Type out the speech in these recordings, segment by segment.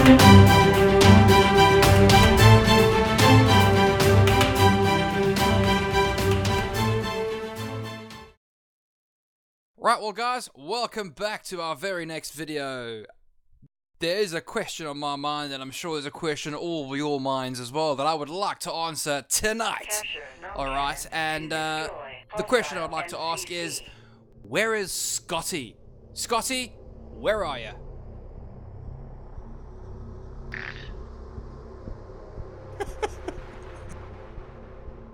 Right, well guys, welcome back to our very next video. There is a question on my mind, and I'm sure there's a question on all of your minds as well, that I would like to answer tonight. Alright, and the question I would like to ask is, where is Scotty? Scotty, where are you?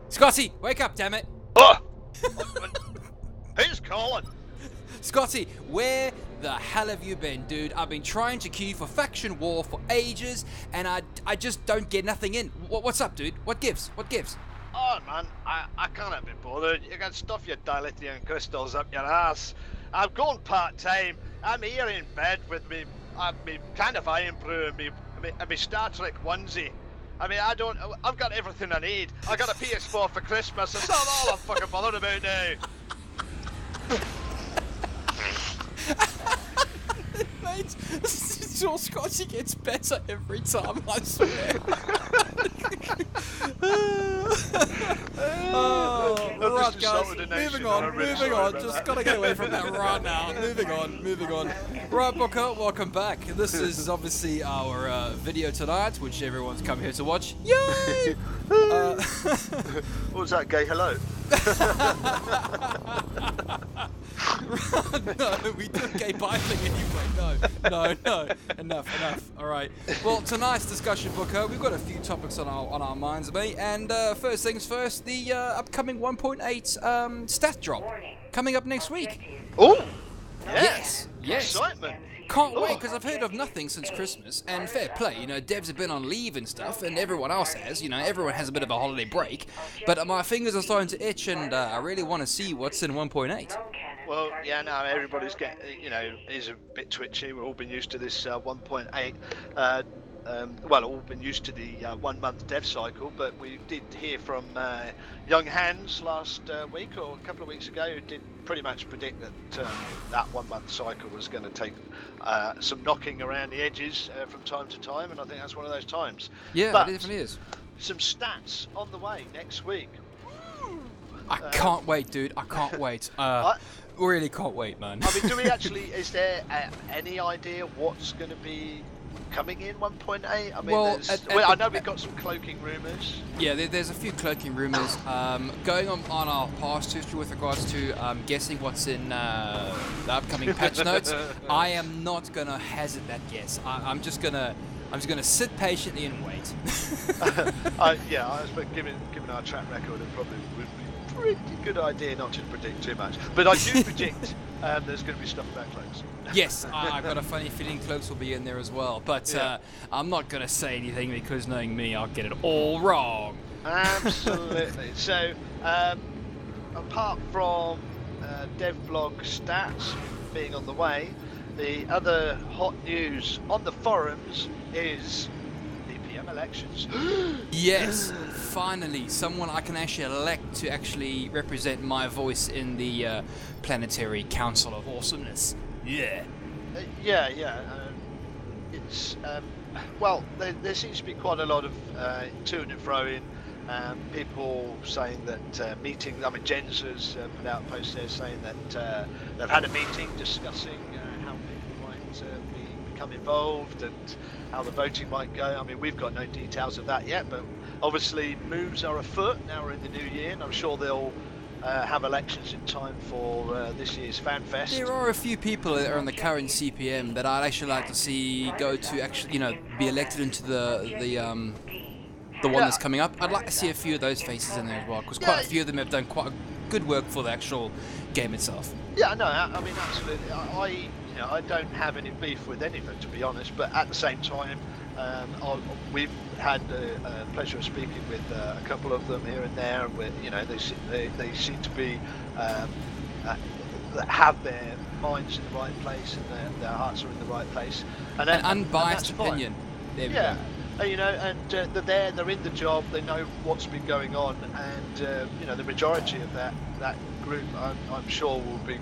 Scotty, wake up, damn it! Oh! Who's calling? Scotty, where the hell have you been, dude? I've been trying to queue for Faction War for ages, and I just don't get nothing in. What's up, dude? What gives? What gives? Oh man, I can't be bothered. You can stuff your dilithium crystals up your ass. I'm going part-time. I'm here in bed with me kind of iron brew and me Star Trek onesie. I mean, I've got everything I need. I got a PS4 for Christmas. That's all I'm fucking bothered about now. Mate, so Scotty gets better every time, I swear. Right guys, moving on, just gotta get away from that right now. Moving on. Right, Booker, welcome back. This is obviously our video tonight, which everyone's come here to watch. Yay! What was that, gay hello? No, we do gay bye thing anyway. No. Enough. All right. Well, tonight's discussion, Booker, we've got a few topics on our minds, mate. And first things first, the upcoming 1.8 stat drop coming up next week. Oh, yes. Excitement. Can't wait, because I've heard of nothing since Christmas, and fair play, you know, devs have been on leave and stuff, and everyone else has, you know, everyone has a bit of a holiday break, but my fingers are starting to itch, and I really want to see what's in 1.8. Well, yeah, no, everybody's is a bit twitchy. We've all been used to this 1.8. All been used to the 1 month dev cycle, but we did hear from Young Hands last week or a couple of weeks ago, who did pretty much predict that that 1 month cycle was going to take some knocking around the edges from time to time, and I think that's one of those times. Yeah, but it definitely is. Some stats on the way next week. I can't wait, dude. I can't wait. Really can't wait, man. I mean, do we actually? Is there any idea what's going to be coming in 1.8? I mean, I know we've got some cloaking rumours. Yeah, there's a few cloaking rumours. Going on our past history with regards to guessing what's in the upcoming patch notes, I am not gonna hazard that guess. I'm just gonna sit patiently and wait. I suppose given our track record, it probably would be a pretty good idea not to predict too much. But I do predict there's going to be stuff about cloaks. Yes, I've got a funny feeling cloaks will be in there as well, but I'm not going to say anything, because knowing me, I'll get it all wrong. Absolutely. So, apart from devblog stats being on the way, the other hot news on the forums is CPM elections. Yes, finally, someone I can actually elect to actually represent my voice in the Planetary Council of Awesomeness. Yeah. It's well, there seems to be quite a lot of to and fro-in. People saying that meeting. I mean, Jens has put out a post there saying that they've had a meeting discussing how people might become involved and how the voting might go. I mean, we've got no details of that yet, but obviously moves are afoot. Now we're in the new year, and I'm sure they'll have elections in time for this year's FanFest. There are a few people that are on the current CPM that I'd actually like to see go to actually, be elected into the one that's coming up. I'd like to see a few of those faces in there as well, because quite a few of them have done quite good work for the actual game itself. Yeah, no, I mean, absolutely. I don't have any beef with any of them, to be honest, but at the same time, we've had the pleasure of speaking with a couple of them here and there, and they seem to be have their minds in the right place, and their hearts are in the right place. And an unbiased opinion. There we go. They're in the job, they know what's been going on, and the majority of that group, I'm sure, will be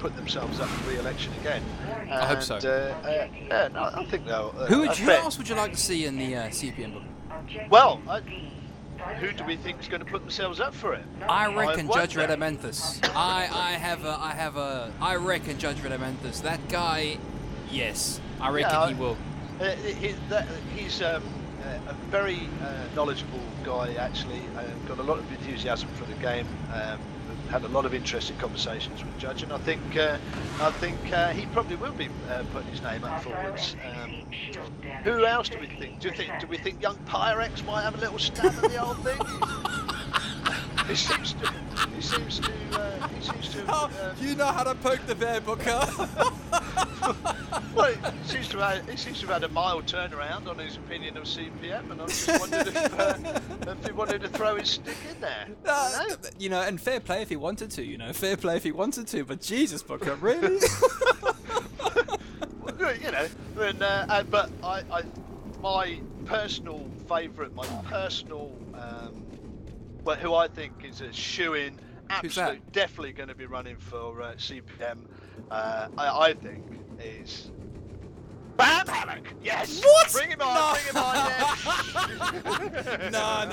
put themselves up for re-election again. And, I hope so. Yeah, no, I think they'll. Who else would you like to see in the CPM book? Well, who do we think is going to put themselves up for it? I reckon Judge Radamanthus. I reckon Judge Radamanthus. That guy, yes, I reckon he will. He's a very knowledgeable guy, actually. Got a lot of enthusiasm for the game. Had a lot of interesting conversations with Judge, and I think he probably will be putting his name up forwards. Who else do we think? Do we think young Pyrex might have a little stab at the old thing? He seems to. You know how to poke the bear, Booker. Well, he seems to have had a mild turnaround on his opinion of CPM, and I just wondered if he wanted to throw his stick in there. You know, and fair play if he wanted to. You know, fair play if he wanted to. But Jesus, Booker, really? You know, but my personal favourite, well, who I think is a shoo-in, definitely going to be running for CPM. I think is Bam Hammock. Yes. What? Bring him on. Bring him on. No.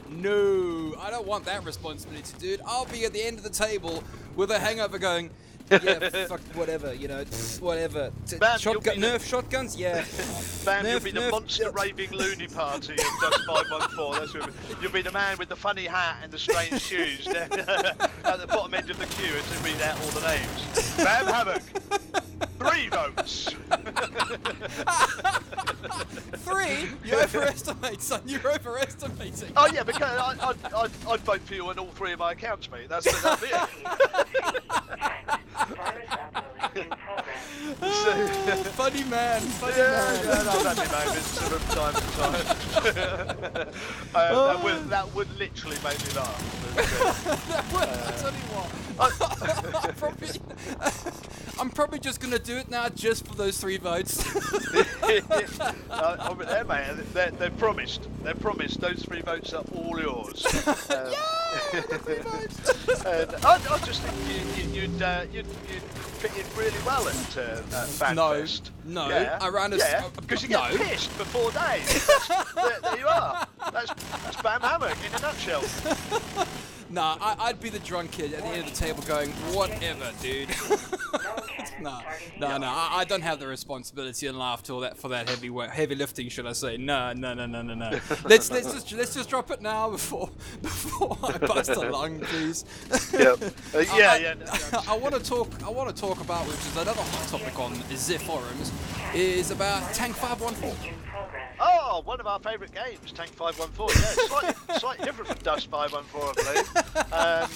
No. I don't want that responsibility, dude. I'll be at the end of the table with a hangover going, yeah, fuck, whatever, you know, whatever. Bam, Nerf shotguns, yeah. Bam, you'll be the monster raving loony party of Dust 514. That's what you'll be the man with the funny hat and the strange shoes at the bottom end of the queue as they read out all the names. Bam Hammock, 3 votes. 3? You overestimate, son. You're overestimating. Oh yeah, because I'd vote for you on all 3 of my accounts, mate. That'd be it. Funny man. Yeah, no, that'd be moments sort of time to time. That would literally make me laugh. That would. I tell you what. I'm probably just gonna do it now just for those 3 votes. They're promised. They're promised. Those 3 votes are all yours. Yay! 3 votes. I just think you'd fit in really well at FanFest. No. Yeah. I ran a... because you get pissed for 4 days. There you are. That's Bam Hammock in a nutshell. Nah, I'd be the drunk kid at the end of the table going, whatever, dude. No, I don't have the responsibility and laugh for that heavy lifting, should I say? No. Let's just drop it now before I bust a lung, please. I want to talk about, which is another hot topic on the forums, is about Tank 514. Oh, one of our favourite games, Tank 514. Yeah, slightly different from Dust 514, I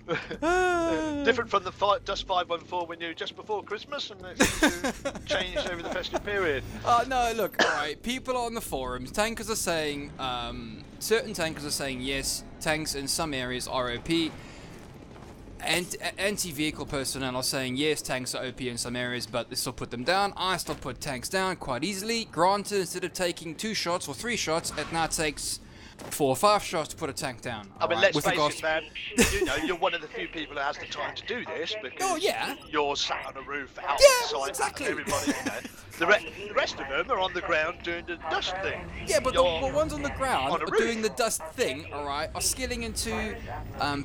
believe. Different from the Dust 514 we knew just before Christmas, and it seems to change over the festive period. No, look, alright, people on the forums, tankers are saying, certain tankers are saying yes, tanks in some areas are OP. And anti-vehicle personnel are saying yes, tanks are OP in some areas, but they still put them down. I still put tanks down quite easily. Granted, instead of taking 2 shots or 3 shots, it now takes 4 or 5 shots to put a tank down. I mean, let's face it, man. You know, you're one of the few people who has the time to do this because you're sat on a roof outside. Exactly. Everybody, you know. The rest of them are on the ground doing the dust thing. Yeah, but the ones on the ground are doing the dust thing, alright, are skilling into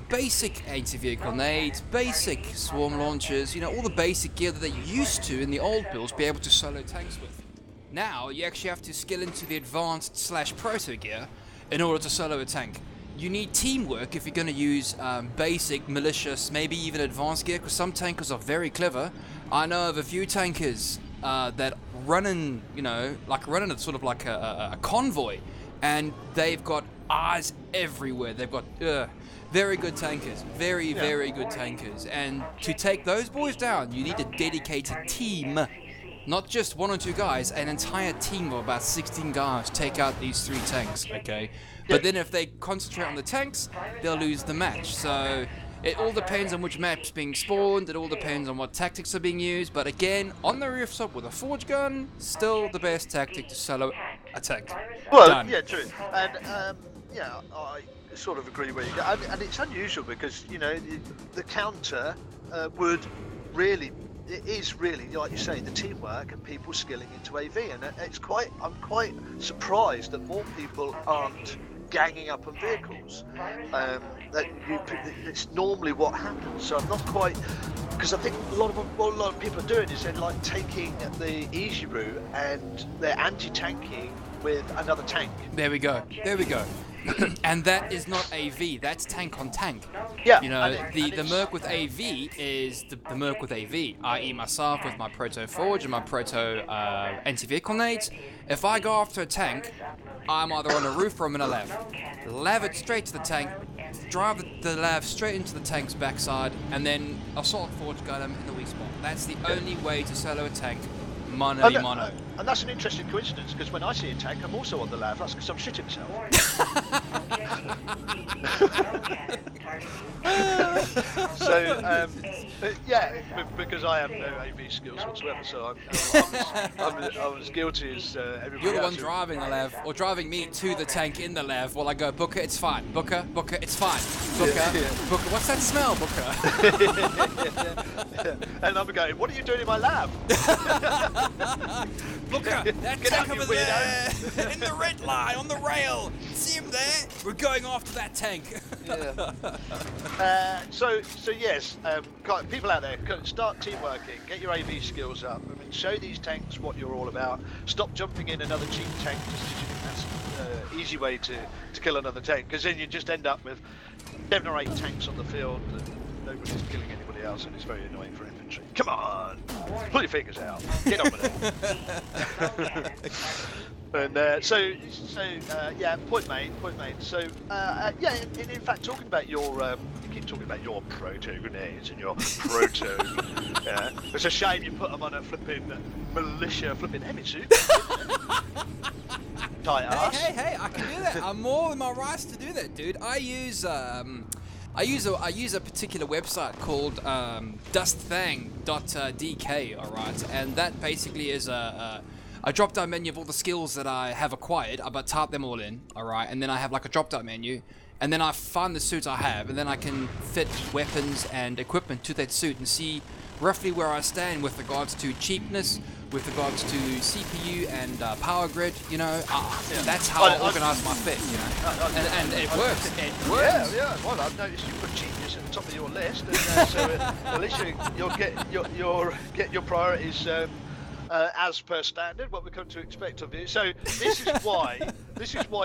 basic anti-vehicle nades, basic swarm launchers, you know, all the basic gear that they used to in the old builds be able to solo tanks with. Now, you actually have to skill into the advanced / proto gear in order to solo a tank. You need teamwork if you're going to use basic, malicious, maybe even advanced gear, because some tankers are very clever. I know of a few tankers that run in, you know, running a sort of like a convoy, and they've got eyes everywhere. They've got very good tankers, very good tankers. And to take those boys down, you need a dedicated team. Not just 1 or 2 guys, an entire team of about 16 guys take out these 3 tanks, okay? But then if they concentrate on the tanks, they'll lose the match. So it all depends on which map's being spawned, it all depends on what tactics are being used, but again, on the rooftop with a forge gun, still the best tactic to solo a tank. Well, Done. yeah, true. And, sort of agree where you go, and it's unusual because the counter would really. It is really, like you say, the teamwork and people skilling into AV, and I'm quite surprised that more people aren't ganging up on vehicles. It's normally what happens. So I'm not quite, because I think what a lot of people are doing is they're like taking the easy route and they're anti-tanking with another tank. There we go. And that is not AV, that's tank on tank. Yeah. The Merc with AV is the Merc with AV, i.e. myself with my Proto Forge and my Proto anti-vehicle nades. If I go after a tank, I'm either on a roof or I'm in a lav it straight to the tank, drive the lav straight into the tank's backside, and then assault forge gun him in the weak spot. That's the only way to solo a tank. Mono. And that's an interesting coincidence, because when I see a tank, I'm also on the lav. That's because I'm shitting myself. So, because I have no AV skills whatsoever, so I'm as guilty as everybody else. You're the one driving the lav, or driving me to the tank in the lav while I go, Booker, it's fine. Booker, it's fine. Booker, what's that smell, Booker? And I'm going, what are you doing in my lab? Booker, that tank over there, in the red line, on the rail. See him there? We're going after that tank. So yes, people out there, start teamworking, get your AV skills up. I mean, show these tanks what you're all about. Stop jumping in another cheap tank just because you think that's an easy way to kill another tank, because then you just end up with 7 or 8 tanks on the field and nobody's killing anybody else, and it's very annoying for infantry. Come on, pull your fingers out, get on with it. And point made. So in fact, talking about your, you keep talking about your proto grenades and your proto. It's a shame you put them on a flipping militia flipping hemi-suit. Tight ass. Hey, I can do that. I'm more than my rights to do that, dude. I use a particular website called dustthang.dk, alright, and that basically is a drop-down menu of all the skills that I have acquired. I type them all in, alright, and then I have like a drop-down menu, and then I find the suit I have, and then I can fit weapons and equipment to that suit and see roughly where I stand with regards to cheapness, with regards to CPU and power grid, that's how I organise my fit, and it works. It works. Yeah. Well, I've noticed you put genius at the top of your list, and so at least you'll get your priorities as per standard, what we come to expect of you. So this is why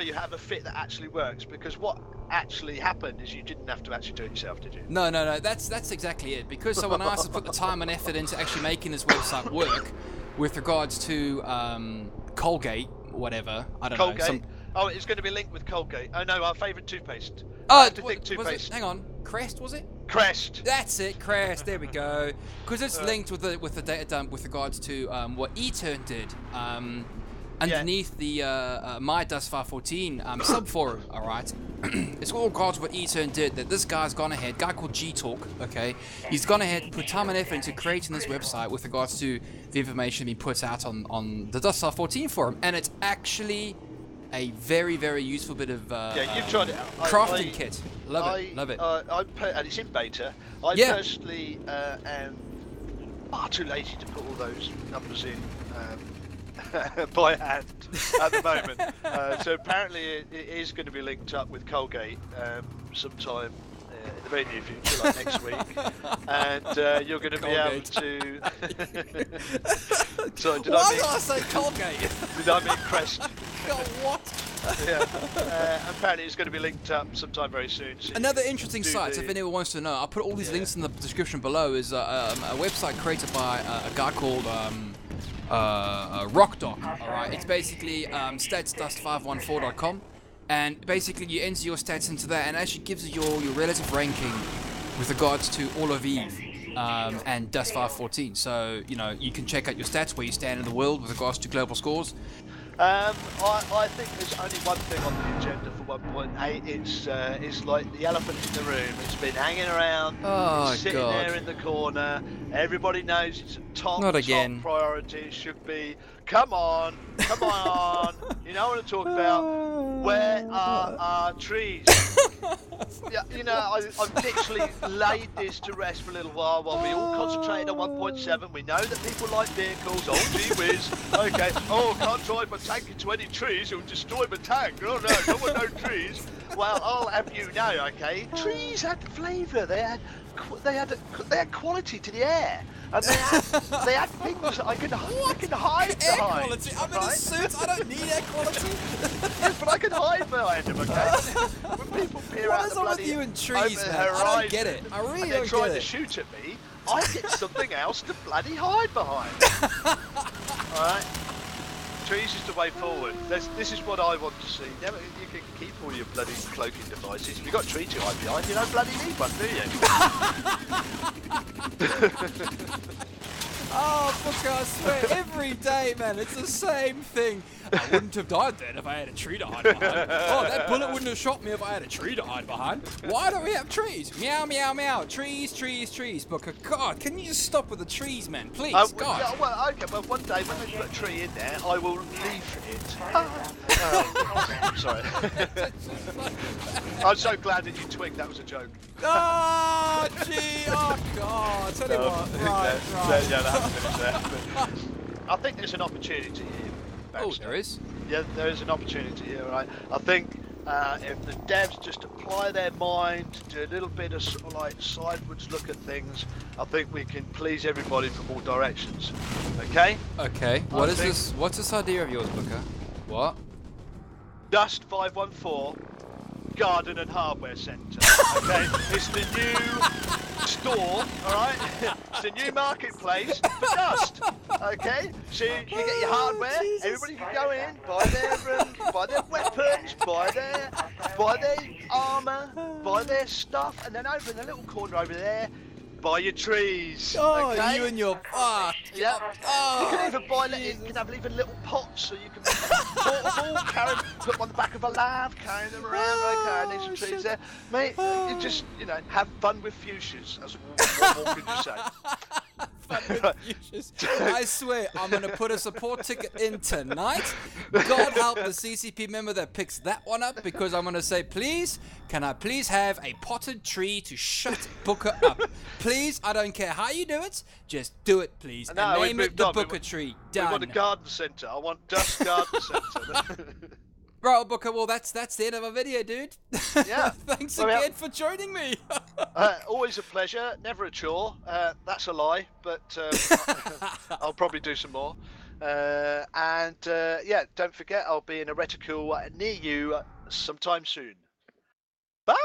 you have a fit that actually works, because what actually happened is you didn't have to actually do it yourself, did you? No, that's exactly it, because someone else has put the time and effort into actually making this website work with regards to Colgate, whatever, I don't know. Oh, it's going to be linked with Colgate. Oh no, our favourite toothpaste. Toothpaste. Hang on, Crest, was it? Crest. That's it, Crest. There we go. Because it's linked with the data dump with regards to what eTurn did. Underneath the my Dust 514 subforum, all right. It's all regards what eTurn did. That this guy's gone ahead, guy called G Talk. Okay, he's gone ahead, put time and effort into creating this website with regards to the information being put out on the Dust 514 forum, and it's actually a very, very useful bit of you've tried it out. crafting kit. Love it. And it's in beta. I personally am far too lazy to put all those numbers in by hand at the moment. So apparently it is going to be linked up with Colgate sometime in the very near future, like next week, and you're going to be able to. Sorry, did I say Colgate? Did I mean Crest? God, what? Yeah. Apparently it's going to be linked up sometime very soon. So another interesting site, if anyone wants to know, I'll put all these links in the description below, is a website created by a guy called RockDoc. Alright, it's basically statsdust514.com, and basically you enter your stats into that, and it actually gives you your relative ranking with regards to all of EVE and Dust 514. So you can check out your stats, where you stand in the world with regards to global scores. I think there's only one thing on the agenda for 1.8. It's like the elephant in the room. It's been hanging around. Oh, it's sitting God. there in the corner. Everybody knows it's a top Not again. priority. It should be. Come on. You know what I'm talking about? Where are our trees? Yeah, you know, I've literally laid this to rest for a little while we all concentrated on 1.7. We know that people like vehicles. Oh, gee whiz. Okay. Oh, can't drive my tank into any trees. It'll destroy my tank. Oh, no, don't want no trees. Well, I'll have you know, okay, trees had flavour. They had quality to the air. And they had things that I could hide behind. Air quality? I'm in a suit, I don't need air quality. Yes, but I can hide behind them, okay? When people peer out What is the on with bloody you and trees, over the man? I don't horizon, get it. I really and don't they're get trying to it. shoot at me, I get something else to bloody hide behind. Alright? Trees is the way forward. This is what I want to see. Never, you can keep all your bloody cloaking devices. If you've got a tree to hide behind, you don't bloody need one, do you? Oh, Booker, I swear, every day, man, it's the same thing. I wouldn't have died then if I had a tree to hide behind. Oh, that bullet wouldn't have shot me if I had a tree to hide behind. Why don't we have trees? Meow, meow, meow. Trees, trees, trees. Booker, God, can you just stop with the trees, man? Please, God. Yeah, well, okay, well, one day when they put a tree in there, I will leave it. Sorry. I'm so glad that you twigged that was a joke. Oh, gee, oh, God. Tell you what, right. Yeah, that finished there. I think there's an opportunity here. Oh, there is? Yeah, there is an opportunity here, right? I think if the devs just apply their mind, do a little bit of sort of like sideways look at things, I think we can please everybody from all directions. Okay? Okay. What is this? What's this idea of yours, Booker? What? Dust 514 Garden and Hardware Centre. Okay? It's the new store, alright? It's the new marketplace for dust. Okay? So you get your hardware, everybody can go in, buy their weapons, buy their armour, buy their stuff, and then over in the little corner over there, buy your trees. Oh, okay? you and your Yeah. Oh, You can even buy you can have even little pots so you can portable, put one on the back of a lav, carry them around. Okay, I need some trees there. Mate, you just, you know, have fun with fuchsias. What more can you say? I swear, I'm going to put a support ticket in tonight. God help the CCP member that picks that one up, because I'm going to say, please, can I please have a potted tree to shut Booker up? Please, I don't care how you do it, just do it, please. No, and name it the Booker tree. Done. We want a garden centre. I want Dust Garden Centre. Right, Booker, well, that's the end of our video, dude. Yeah. Thanks again for joining me. Always a pleasure, never a chore. That's a lie, but I'll probably do some more. Yeah, don't forget, I'll be in a reticle near you sometime soon. Bye!